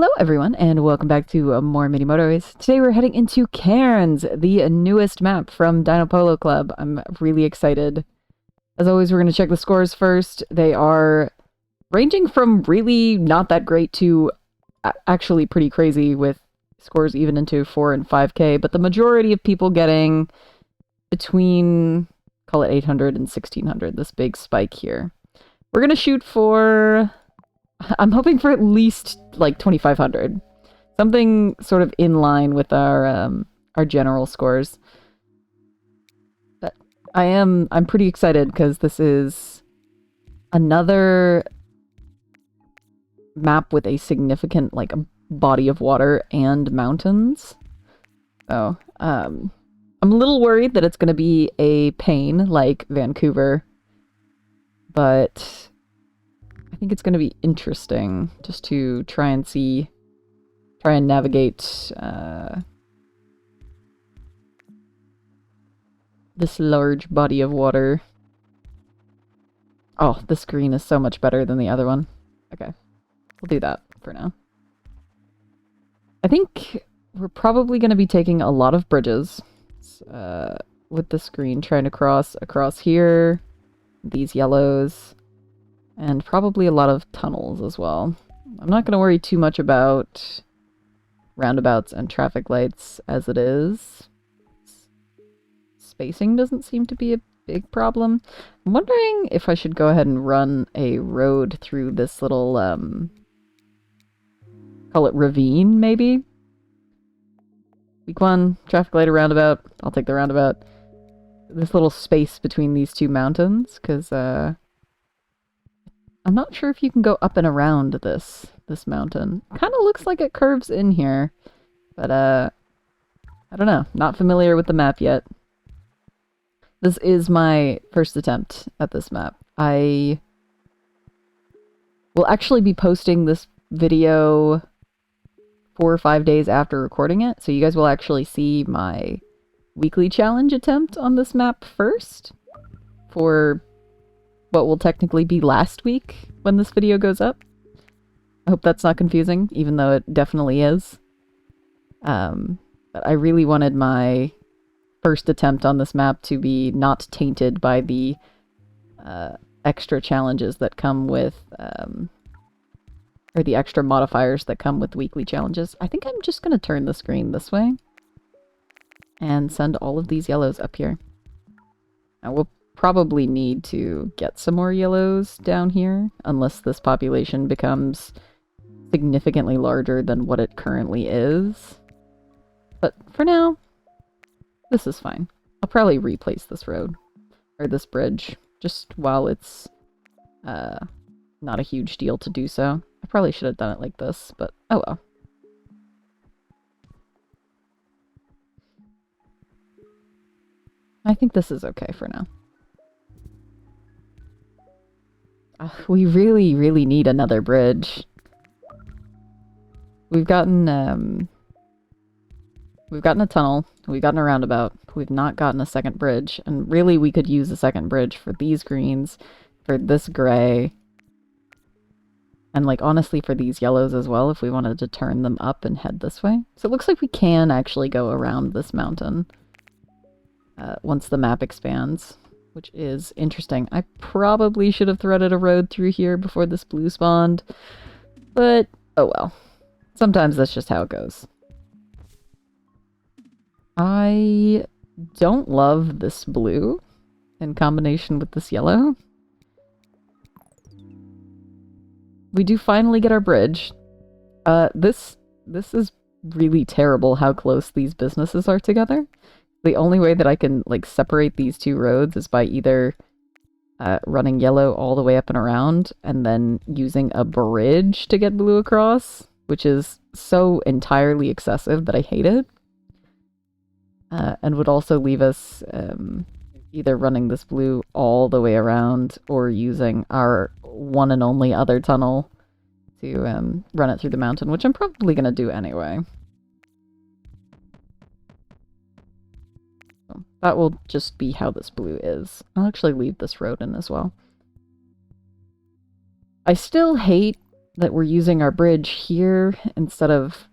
Hello everyone, and welcome back to more Mini Motorways. Today we're heading into Cairns, the newest map from Dino Polo Club. I'm really excited. As always, we're going to check the scores first. They are ranging from really not that great to actually pretty crazy, with scores even into 4 and 5k, but the majority of people getting between, call it 800 and 1600, this big spike here. We're going to shoot for... I'm hoping for at least like 2,500, something sort of in line with our general scores. But I'm pretty excited because this is another map with a significant like body of water and mountains. So I'm a little worried that it's going to be a pain like Vancouver, but I think it's going to be interesting just to try and navigate this large body of water. Oh, this green is so much better than the other one. Okay, we'll do that for now. I think we're probably going to be taking a lot of bridges with this green, trying to cross across here, these yellows, and probably a lot of tunnels as well. I'm not going to worry too much about roundabouts and traffic lights as it is. Spacing doesn't seem to be a big problem. I'm wondering if I should go ahead and run a road through this little, call it ravine, maybe? Week 1, traffic light or roundabout. I'll take the roundabout. This little space between these two mountains, because, I'm not sure if you can go up and around this mountain. Kind of looks like it curves in here, but I don't know. Not familiar with the map yet. This is my first attempt at this map. I will actually be posting this video 4 or 5 days after recording it, so you guys will actually see my weekly challenge attempt on this map first for what will technically be last week when this video goes up. I hope that's not confusing, even though it definitely is. But I really wanted my first attempt on this map to be not tainted by the extra challenges that come with, or the extra modifiers that come with weekly challenges. I think I'm just going to turn the screen this way and send all of these yellows up here. Now we'll probably need to get some more yellows down here, unless this population becomes significantly larger than what it currently is. But for now, this is fine. I'll probably replace this road, or this bridge, just while it's not a huge deal to do so. I probably should have done it like this, but oh well. I think this is okay for now. We really, really need another bridge. We've gotten a tunnel, we've gotten a roundabout, we've not gotten a second bridge, and really we could use a second bridge for these greens, for this gray, and like honestly for these yellows as well if we wanted to turn them up and head this way. So it looks like we can actually go around this mountain once the map expands, which is interesting. I probably should have threaded a road through here before this blue spawned, but oh well. Sometimes that's just how it goes. I don't love this blue in combination with this yellow. We do finally get our bridge. This is really terrible how close these businesses are together. The only way that I can like separate these two roads is by either running yellow all the way up and around and then using a bridge to get blue across, which is so entirely excessive that I hate it. And would also leave us either running this blue all the way around or using our one and only other tunnel to run it through the mountain, which I'm probably going to do anyway. So that will just be how this blue is. I'll actually leave this road in as well. I still hate that we're using our bridge here instead of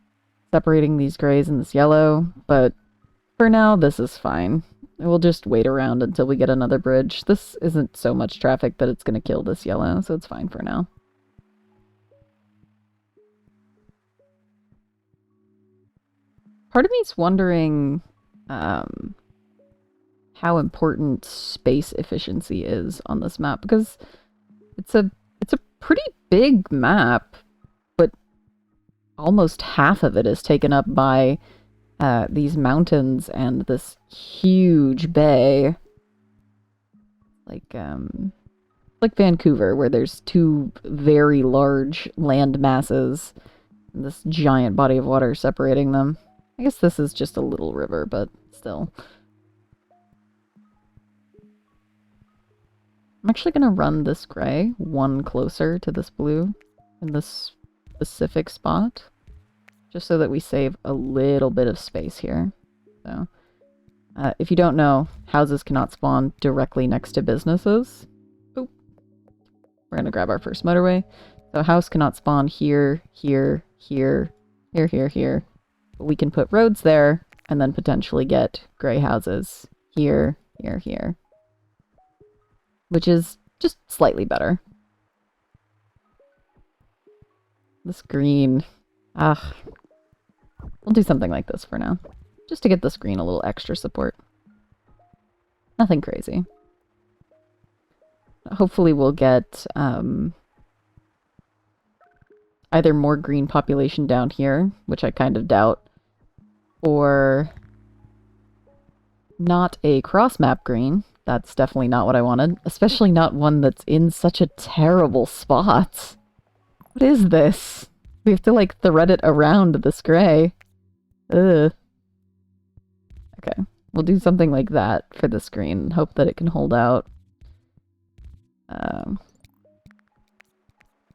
separating these grays and this yellow, but for now this is fine. We'll just wait around until we get another bridge. This isn't so much traffic that it's going to kill this yellow, so it's fine for now. Part of me's wondering how important space efficiency is on this map, because it's a pretty big map, but almost half of it is taken up by these mountains and this huge bay. Like Vancouver, where there's two very large land masses and this giant body of water separating them. I guess this is just a little river, but still. I'm actually going to run this gray one closer to this blue in this specific spot, just so that we save a little bit of space here. So, if you don't know, houses cannot spawn directly next to businesses. Oop. We're going to grab our first motorway. So a house cannot spawn here, here, here, here, here, here. But we can put roads there, and then potentially get gray houses here, here, here. Which is just slightly better. This green. We'll do something like this for now. Just to get this green a little extra support. Nothing crazy. Hopefully we'll get either more green population down here, which I kind of doubt, or not a cross-map green. That's definitely not what I wanted. Especially not one that's in such a terrible spot. What is this? We have to, like, thread it around this gray. Ugh. Okay. We'll do something like that for this green. Hope that it can hold out.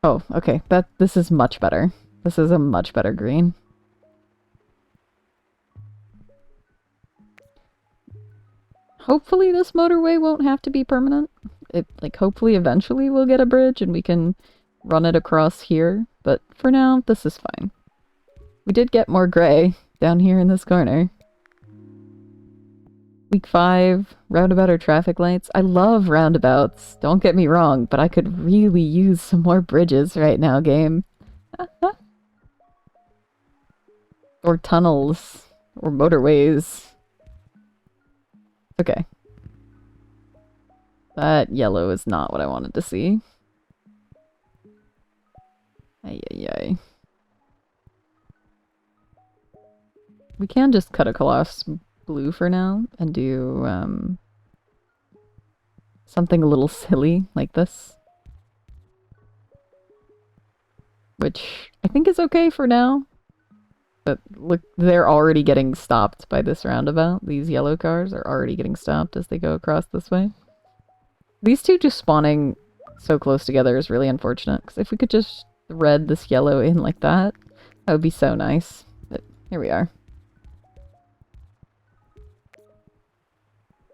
Oh, okay. This is much better. This is a much better green. Hopefully this motorway won't have to be permanent. Hopefully eventually we'll get a bridge and we can run it across here. But for now, this is fine. We did get more gray down here in this corner. Week 5, roundabout or traffic lights. I love roundabouts, don't get me wrong, but I could really use some more bridges right now, game. Or tunnels. Or motorways. Okay. That yellow is not what I wanted to see. Ay, ay, ay. We can just cut across blue for now and do something a little silly like this. Which I think is okay for now. But look, they're already getting stopped by this roundabout. These yellow cars are already getting stopped as they go across this way. These two just spawning so close together is really unfortunate. Because if we could just thread this yellow in like that, that would be so nice. But here we are.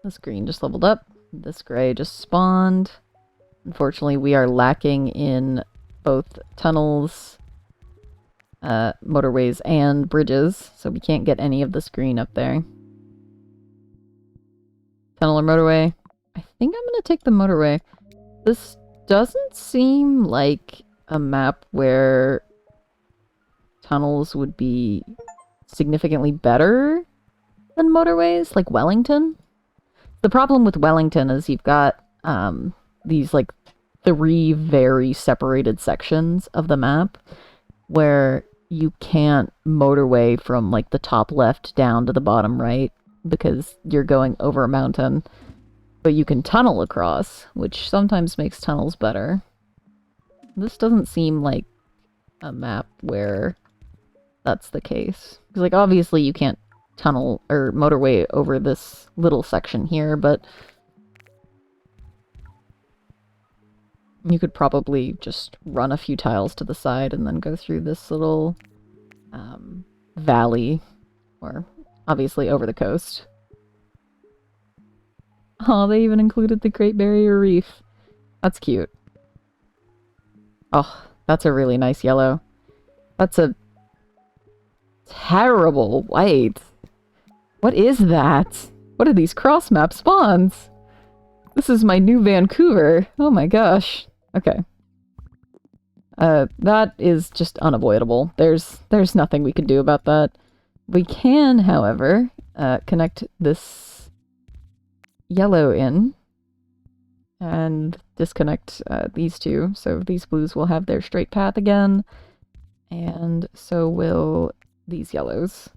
This green just leveled up. This gray just spawned. Unfortunately, we are lacking in both tunnels, motorways, and bridges, so we can't get any of this green up there. Tunnel or motorway? I think I'm gonna take the motorway. This doesn't seem like a map where tunnels would be significantly better than motorways, like Wellington. The problem with Wellington is you've got these like 3 very separated sections of the map where you can't motorway from like the top left down to the bottom right because you're going over a mountain, but you can tunnel across, which sometimes makes tunnels better. This doesn't seem like a map where that's the case. Because like obviously you can't tunnel or motorway over this little section here, but you could probably just run a few tiles to the side and then go through this little valley, or obviously over the coast. Oh, they even included the Great Barrier Reef. That's cute. Oh, That's a really nice yellow. That's a terrible white. What is that? What are these cross map spawns? This is my new Vancouver. Oh my gosh. Okay. That is just unavoidable. There's nothing we can do about that. We can, however, connect this yellow in and disconnect these two. So these blues will have their straight path again, and so will these yellows.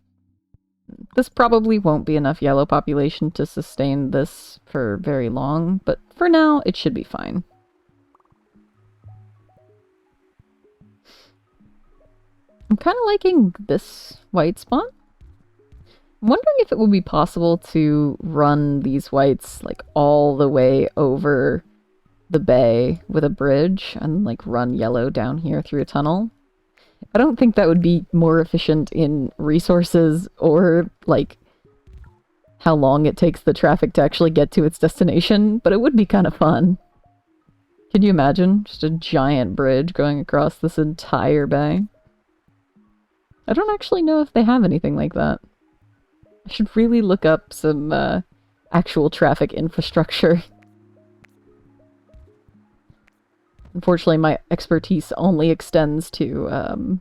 This probably won't be enough yellow population to sustain this for very long, but for now it should be fine. I'm kind of liking this white spawn. I'm wondering if it would be possible to run these whites like all the way over the bay with a bridge and like run yellow down here through a tunnel. I don't think that would be more efficient in resources or like how long it takes the traffic to actually get to its destination, but it would be kind of fun. Can you imagine? Just a giant bridge going across this entire bay. I don't actually know if they have anything like that. I should really look up some actual traffic infrastructure. Unfortunately, my expertise only extends to,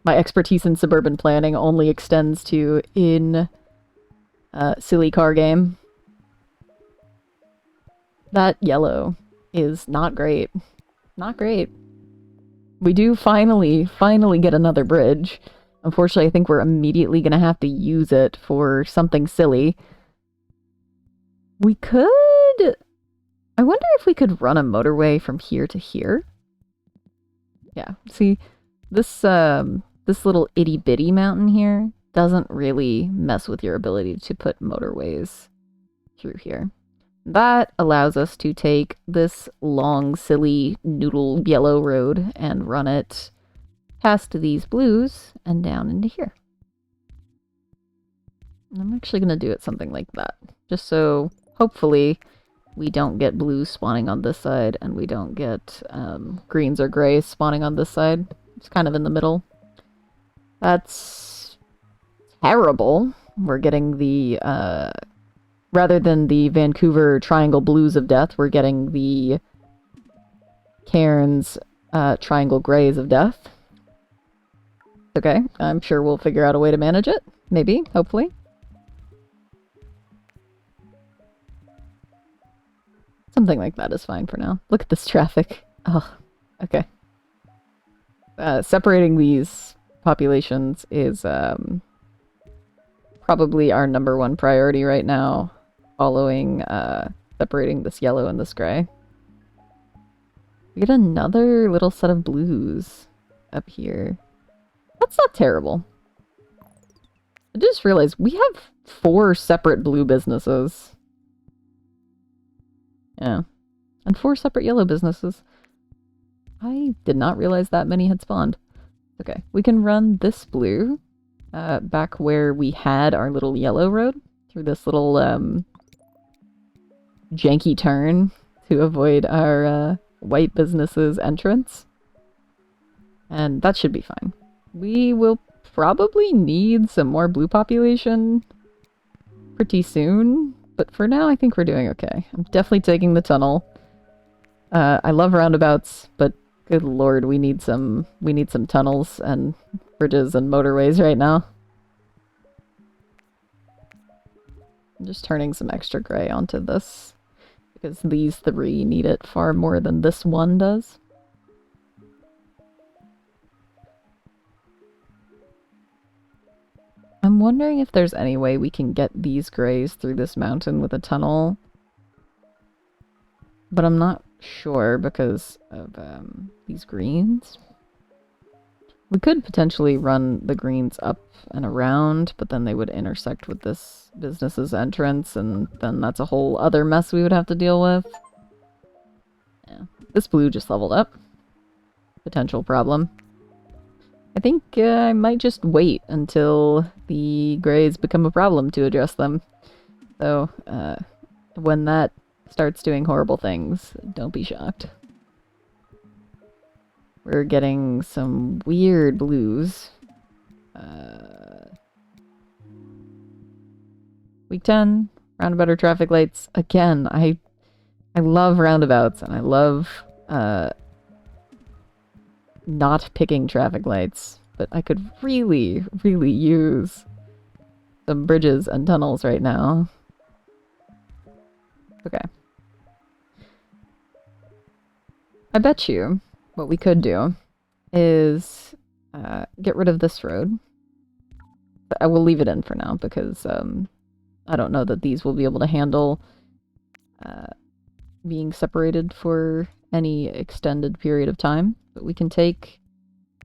my expertise in suburban planning only extends to in silly car game. That yellow is not great. Not great. We do finally get another bridge. Unfortunately, I think we're immediately gonna have to use it for something silly. We could... I wonder if we could run a motorway from here to here? Yeah, see, this little itty-bitty mountain here doesn't really mess with your ability to put motorways through here. That allows us to take this long, silly, noodle yellow road and run it past these blues and down into here. I'm actually going to do it something like that, just so hopefully we don't get blues spawning on this side and we don't get greens or grays spawning on this side. It's kind of in the middle. That's terrible. We're getting the, rather than the Vancouver Triangle Blues of Death, we're getting the Cairns Triangle Grays of Death. Okay, I'm sure we'll figure out a way to manage it. Maybe, hopefully. Something like that is fine for now. Look at this traffic. Oh, okay. Separating these populations is probably our #1 priority right now, following separating this yellow and this gray. We get another little set of blues up here. That's not terrible. I just realized we have 4 separate blue businesses. Yeah. And 4 separate yellow businesses. I did not realize that many had spawned. Okay, we can run this blue back where we had our little yellow road through this little janky turn to avoid our white business's entrance. And that should be fine. We will probably need some more blue population pretty soon, but for now I think we're doing okay. I'm definitely taking the tunnel. I love roundabouts, but good lord, we need some tunnels and bridges and motorways right now. I'm just turning some extra gray onto this, because these 3 need it far more than this one does. I'm wondering if there's any way we can get these grays through this mountain with a tunnel. But I'm not sure because of these greens. We could potentially run the greens up and around, but then they would intersect with this business's entrance, and then that's a whole other mess we would have to deal with. Yeah. This blue just leveled up. Potential problem. I think I might just wait until the grays become a problem to address them. So, when that starts doing horrible things, don't be shocked. We're getting some weird blues. Week 10, roundabout or traffic lights. Again, I love roundabouts, and I love not picking traffic lights, but I could really, really use some bridges and tunnels right now. Okay. I bet you what we could do is get rid of this road. I will leave it in for now because I don't know that these will be able to handle being separated for any extended period of time. But we can take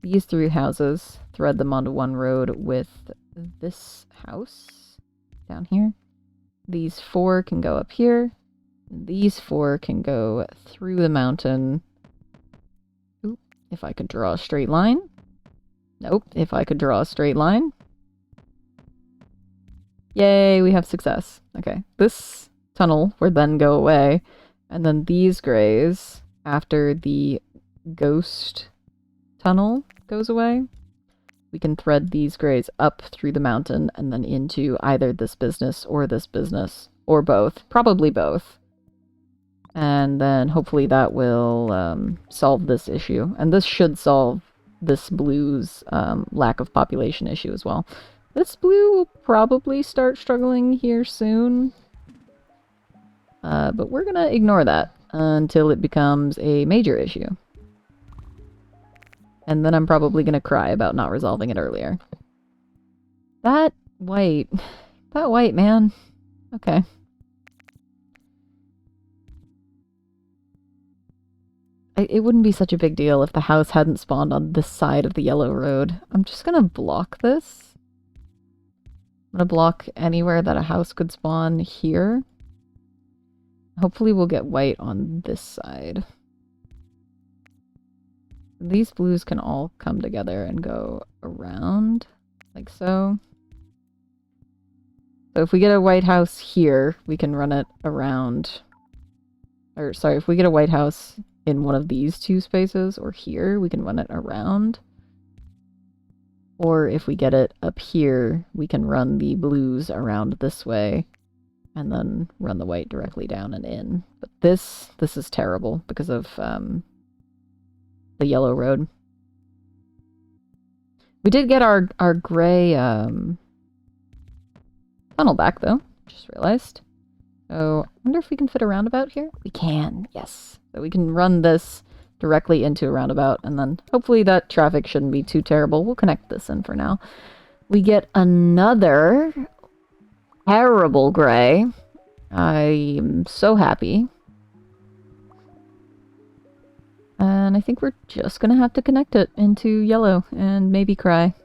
these 3 houses, thread them onto one road with this house down here. These 4 can go up here. These 4 can go through the mountain. Oop, if I could draw a straight line. Nope, if I could draw a straight line. Yay, we have success. Okay, this tunnel would then go away, and then these grays, after the ghost tunnel goes away, we can thread these grays up through the mountain and then into either this business, or both. Probably both. And then hopefully that will solve this issue. And this should solve this blue's lack of population issue as well. This blue will probably start struggling here soon. But we're going to ignore that until it becomes a major issue. And then I'm probably going to cry about not resolving it earlier. That white, man. Okay. It wouldn't be such a big deal if the house hadn't spawned on this side of the yellow road. I'm just going to block this. I'm going to block anywhere that a house could spawn here. Hopefully we'll get white on this side. These blues can all come together and go around, like so. So if we get a white house here, we can run it around. Or sorry, if we get a white house in one of these 2 spaces, or here, we can run it around. Or if we get it up here, we can run the blues around this way, and then run the white directly down and in. But this is terrible because of the yellow road. We did get our gray tunnel back, though. Just realized. So, I wonder if we can fit a roundabout here? We can, yes. So we can run this directly into a roundabout, and then hopefully that traffic shouldn't be too terrible. We'll connect this in for now. We get another terrible gray. I'm so happy. And I think we're just gonna have to connect it into yellow and maybe cry.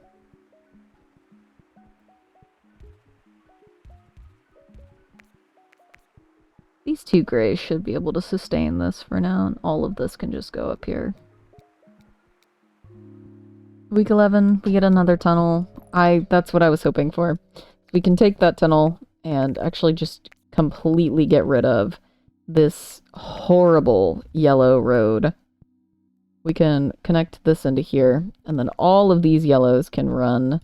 These 2 grays should be able to sustain this for now, and all of this can just go up here. Week 11, we get another tunnel. That's what I was hoping for. We can take that tunnel and actually just completely get rid of this horrible yellow road. We can connect this into here, and then all of these yellows can run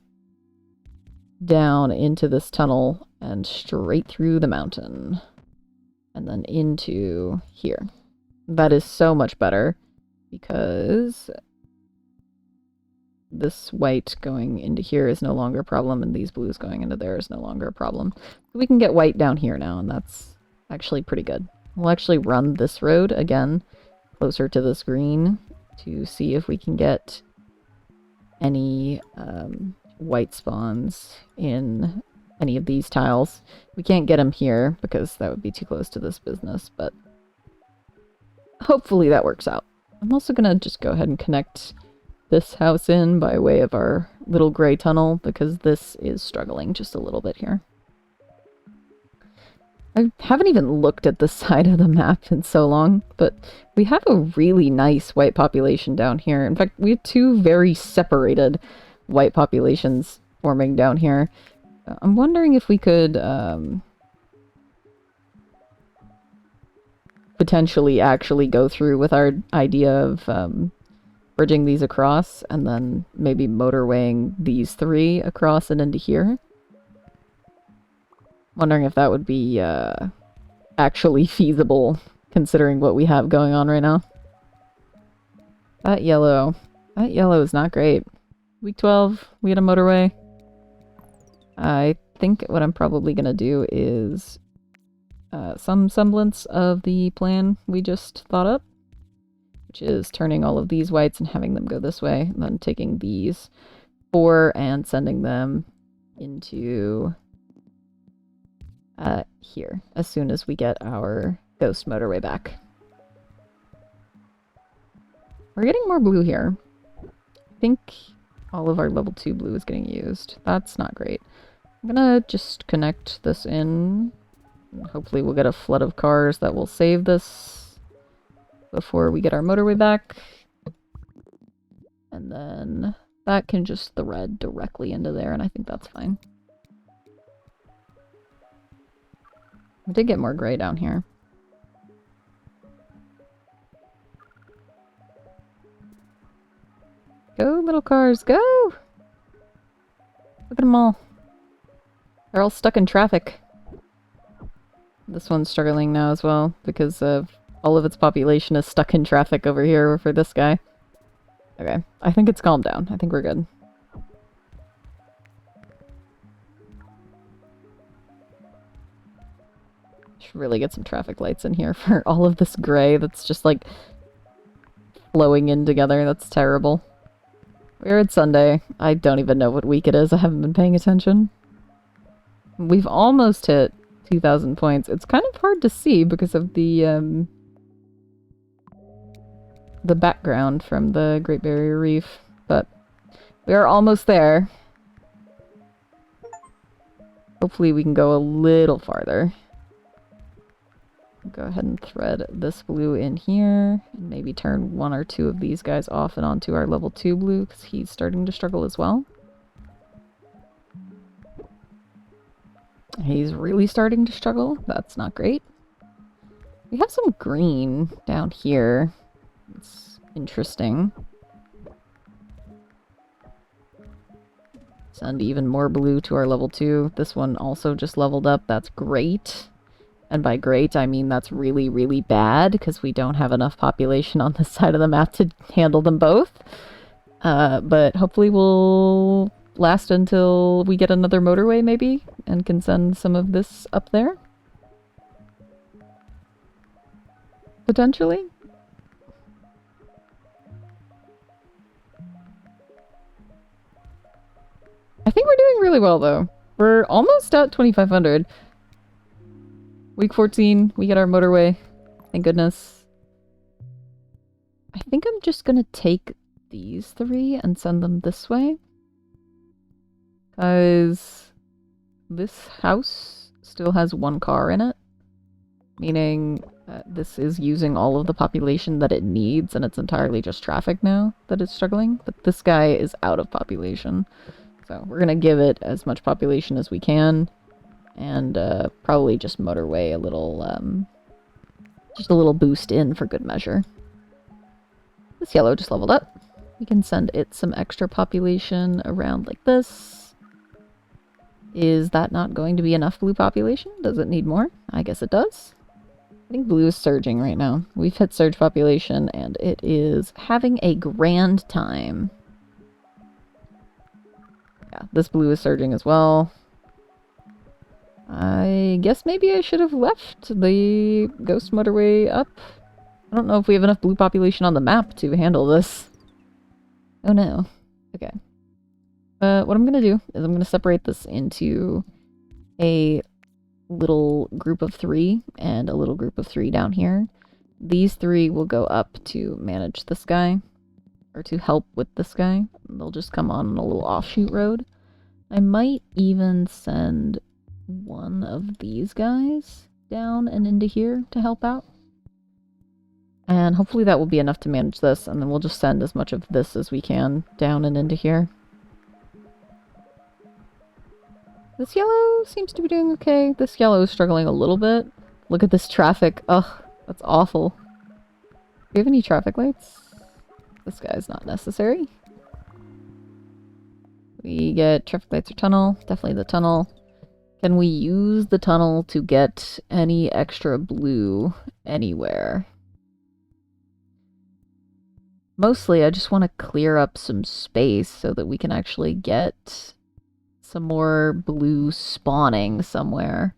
down into this tunnel and straight through the mountain. And then into here. That is so much better because this white going into here is no longer a problem, and these blues going into there is no longer a problem. We can get white down here now, and that's actually pretty good. We'll actually run this road again closer to this green to see if we can get any white spawns in any of these tiles. We can't get them here because that would be too close to this business, but hopefully that works out. I'm also gonna just go ahead and connect this house in by way of our little gray tunnel because this is struggling just a little bit here. I haven't even looked at this side of the map in so long, but we have a really nice white population down here. In fact, we have 2 very separated white populations forming down here. I'm wondering if we could potentially actually go through with our idea of bridging these across and then maybe motorwaying these 3 across and into here. Wondering if that would be actually feasible considering what we have going on right now. That yellow is not great. Week 12, we had a motorway. I think what I'm probably gonna do is some semblance of the plan we just thought up, which is turning all of these whites and having them go this way, and then taking these 4 and sending them into here as soon as we get our ghost motorway back. We're getting more blue here. I think all of our level 2 blue is getting used. That's not great. I'm gonna just connect this in. Hopefully we'll get a flood of cars that will save this before we get our motorway back. And then that can just thread directly into there, and I think that's fine. We did get more gray down here. Go, little cars, go! Look at them all. They're all stuck in traffic. This one's struggling now as well, because all of its population is stuck in traffic over here for this guy. Okay, I think it's calmed down. I think we're good. Should really get some traffic lights in here for all of this gray that's just like flowing in together. That's terrible. We're at Sunday. I don't even know what week it is. I haven't been paying attention. We've almost hit 2,000 points. It's kind of hard to see because of the background from the Great Barrier Reef, but we are almost there. Hopefully we can go a little farther. Go ahead and thread this blue in here, and maybe turn 1 or 2 of these guys off and onto our level 2 blue, because he's starting to struggle as well. He's really starting to struggle. That's not great. We have some green down here. It's interesting. Send even more blue to our level 2. This one also just leveled up. That's great. And by great, I mean that's really, really bad, because we don't have enough population on this side of the map to handle them both. But hopefully we'll last until we get another motorway, maybe, and can send some of this up there. Potentially. I think we're doing really well, though. We're almost at 2,500. Week 14, we get our motorway. Thank goodness. I think I'm just gonna take these 3 and send them this way. Because this house still has 1 car in it. Meaning this is using all of the population that it needs, and it's entirely just traffic now that it's struggling. But this guy is out of population. So we're gonna give it as much population as we can. And probably just motorway a little, just a little boost in for good measure. This yellow just leveled up. We can send it some extra population around like this. Is that not going to be enough blue population? Does it need more? I guess it does. I think blue is surging right now. We've hit surge population and it is having a grand time. Yeah, this blue is surging as well. I guess maybe I should have left the ghost motorway up. I don't know if we have enough blue population on the map to handle this. Oh no. Okay. What I'm gonna do is I'm gonna separate this into a little group of 3 and a little group of 3 down here. These 3 will go up to manage this guy, or to help with this guy. They'll just come on a little offshoot road. I might even send 1 of these guys down and into here to help out. And hopefully that will be enough to manage this, and then we'll just send as much of this as we can down and into here. This yellow seems to be doing okay. This yellow is struggling a little bit. Look at this traffic. Ugh, that's awful. Do we have any traffic lights? This guy's not necessary. We get traffic lights or tunnel. Definitely the tunnel. Can we use the tunnel to get any extra blue anywhere? Mostly, I just want to clear up some space so that we can actually get some more blue spawning somewhere.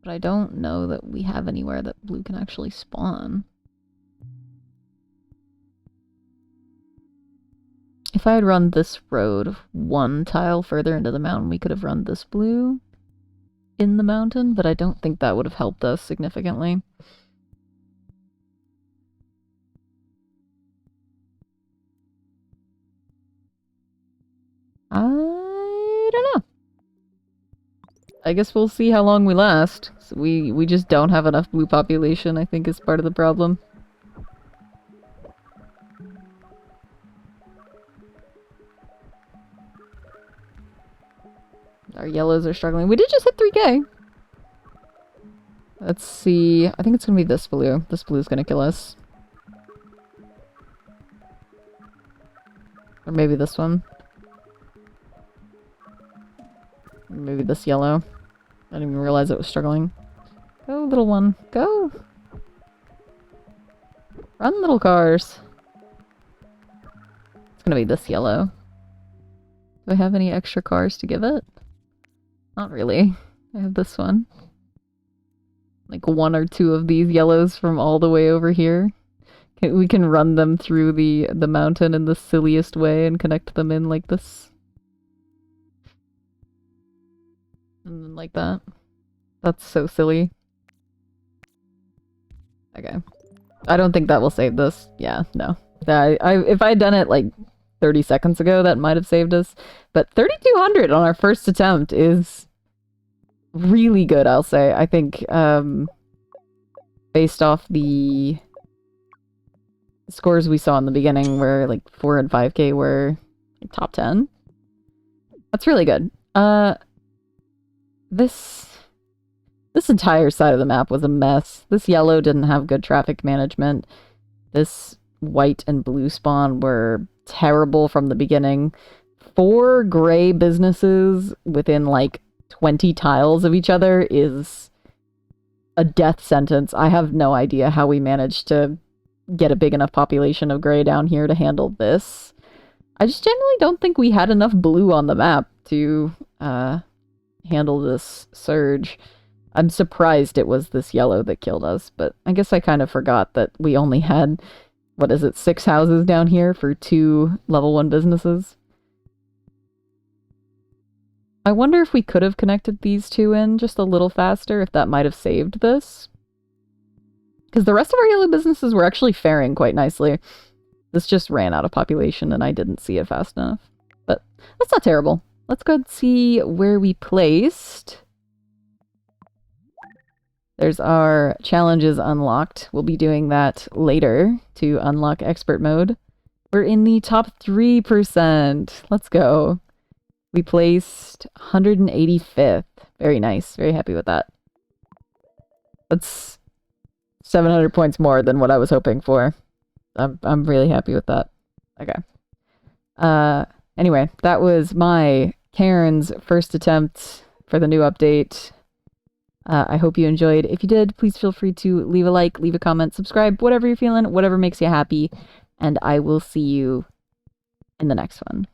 But I don't know that we have anywhere that blue can actually spawn. If I had run this road one tile further into the mountain, we could have run this blue in the mountain, but I don't think that would have helped us significantly. I don't know. I guess we'll see how long we last. So we just don't have enough blue population, I think, is part of the problem. Our yellows are struggling. We did just hit 3K. Let's see. I think it's gonna be this blue. This blue's gonna kill us. Or maybe this one. Or maybe this yellow. I didn't even realize it was struggling. Go, little one. Go! Run, little cars. It's gonna be this yellow. Do I have any extra cars to give it? Not really. I have this one. Like one or two of these yellows from all the way over here. We can run them through the mountain in the silliest way and connect them in like this. And then like that. That's so silly. Okay. I don't think that will save this. Yeah, no. If I had done it like 30 seconds ago, that might have saved us. But 3,200 on our first attempt is really good, I'll say. I think, based off the scores we saw in the beginning, where like 4 and 5K were like, top 10. That's really good. This entire side of the map was a mess. This yellow didn't have good traffic management. This white and blue spawn were terrible from the beginning. 4 gray businesses within like 20 tiles of each other is a death sentence. I have no idea how we managed to get a big enough population of gray down here to handle this. I just generally don't think we had enough blue on the map to handle this surge. I'm surprised it was this yellow that killed us, but I guess I kind of forgot that we only had, what is it, 6 houses down here for 2 level 1 businesses. I wonder if we could have connected these 2 in just a little faster, if that might have saved this. Because the rest of our yellow businesses were actually faring quite nicely. This just ran out of population and I didn't see it fast enough. But that's not terrible. Let's go and see where we placed. There's our challenges unlocked. We'll be doing that later to unlock expert mode. We're in the top 3%. Let's go. We placed 185th. Very nice. Very happy with that. That's 700 points more than what I was hoping for. I'm really happy with that. Okay. Anyway, that was my Cairns first attempt for the new update. I hope you enjoyed. If you did, please feel free to leave a like, leave a comment, subscribe, whatever you're feeling, whatever makes you happy, and I will see you in the next one.